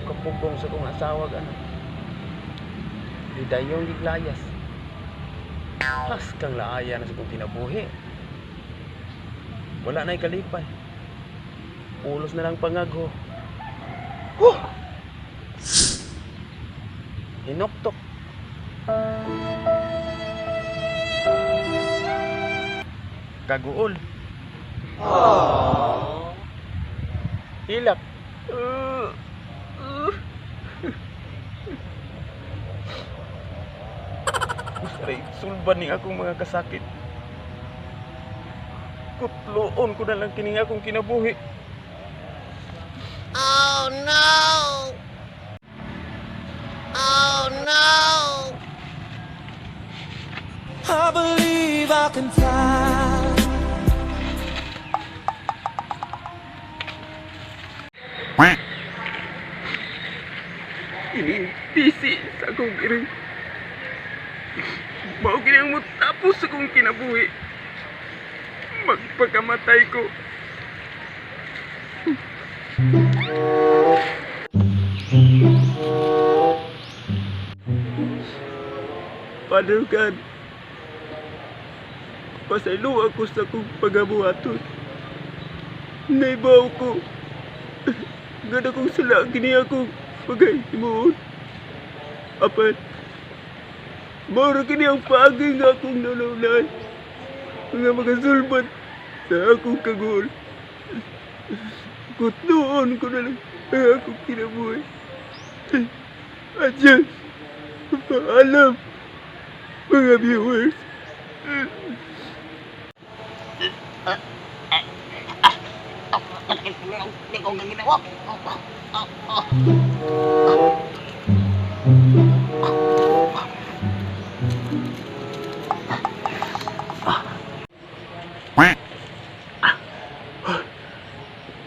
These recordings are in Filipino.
kapugong sa kong asawa ano. Di dayong giglayas. Has kang laaya na sa kong kinabuhi. Wala na'y kalipay. Pulos na lang pangagho. Hinoktok. Kaguol. Hilak. Aray, sulban ni akong mga kasakit. Kutloon ko na lang kining akong kinabuhi. Oh no! Oh no! I believe I can fly. Ini tisi sa akong iri. Mao gini ang matapos sa akong kinabuhi. Magpakamatay ko. Father God, pasaylo ako sa akong pagabuhaton. Naibaw ko. Ganda kong sala gini akong paghimuon. Apat, maura kini ang paagi nga akong nanaunan. Mga magasulbat sa akong kagul. Kutnoon ko na lang ang akong kinabuhi. Adyan, paalam, mga viewers. Hindi ko nang ginawa.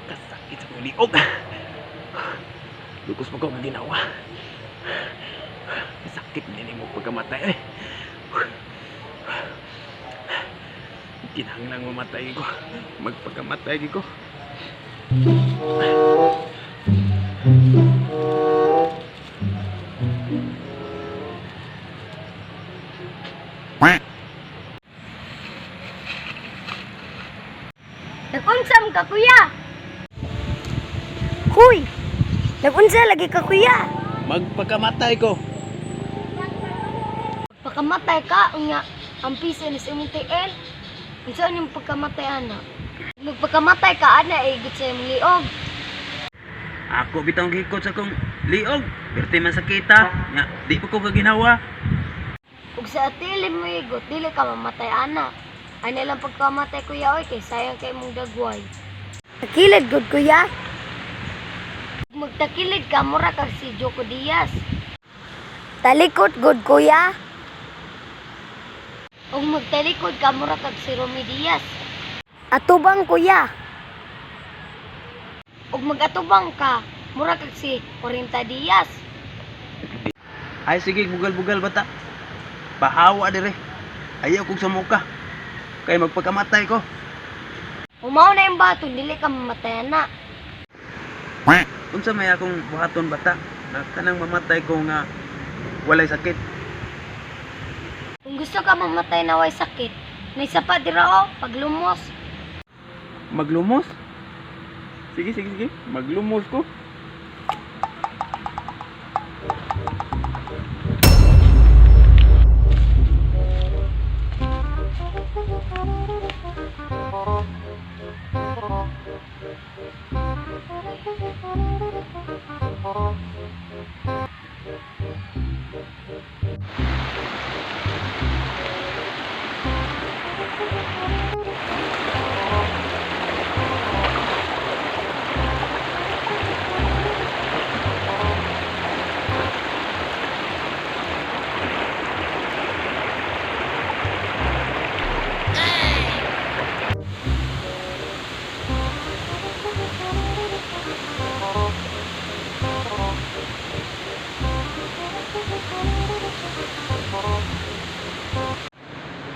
Kasakit sa kong liog. Lukos mo ko ang ginawa. Sakit din mo pagkamatay. Kinahanglang mamatay ko. Magpagkamatay ko. Nagunsam ka, kuya. Huy, nagunsa lagi ka, kuya. Magpagkamatay ko. Pagkamatay ka, nga, ang pisa ni simuntiin. Kung saan yung pagkamatay, ana? Magpagkamatay ka, ana, igit sa yung liog. Ako bitang gikot sa kong liog. Berti man sakita. Nga, di pa ko kaginawa. Kung sa atilin mo igot, dili ka mamatay, ana. Ay nilang pagkamatay, kuya, oy, kay sayang kay mong dagway. Takilid, good, kuya. Magtakilid ka, mura kag si Joko Diaz. Talikod, good, kuya. Kung magtalikod ka, mura kag si Romy Diaz. Atubang, kuya. Kung magatubang ka, mura kag si 40 Diaz. Ay sige, bugal-bugal bata. Pahawa dire. Ayaw kong sa muka. Kaya magpagkamatay ko. Umaw na yung baton, dili ka mamatay na. Unsa may akong buhaton bata? Na kanang mamatay ko nga walay sakit. Kung gusto ka mamatay na way sakit, may sapa dira o, paglumos. Maglumos? Sige, sige, sige. Maglumos ko.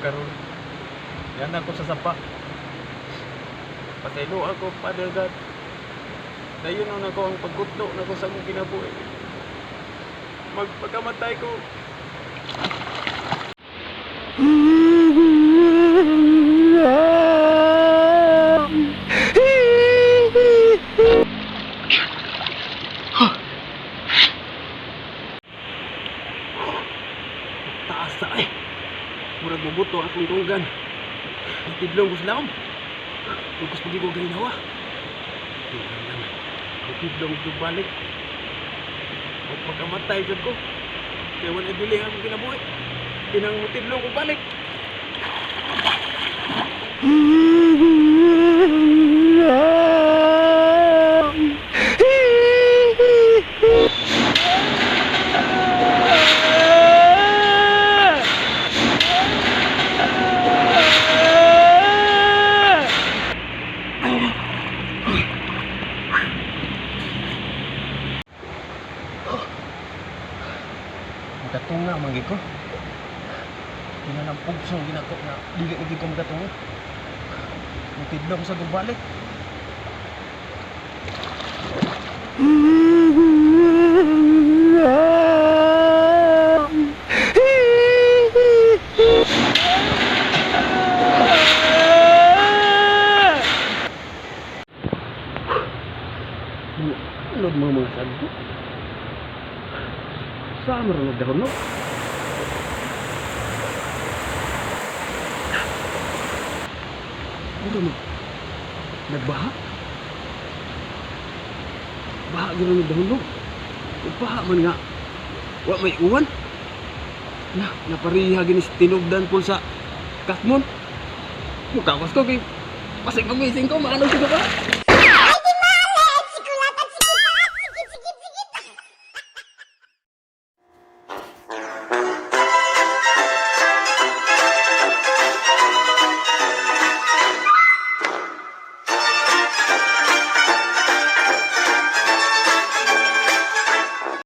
Karon, yan ako sa sapa. Pasaylo ako, Father God. Dayon na ako ang pagkutlo na ko sa akong kinabuhi. Magpagkamatay ko. Taas na eh. Murag mabuto akong tunggan. Natidlong ko sila akong. Tugos pagi ko ginawa. Natidlong ko balik. Magpagkamatay dyan ko. Kaya wala biling akong kinabuhi. Tinang matidlong ko balik. Makatunga manggil ko. Pinanampog sa ginako na dili lagi ko makatunga. Matidlong sa gubalik. Ano mga sabi ko? Saan marunong dahon no? Ano mo? Nagbaha? Baha gano'n ng dahon no? Baha man nga. Wa may uwan? Napariha gini tinugdan po sa kasmon. Mukha ko kay pasig gumising ko, maano siya ba?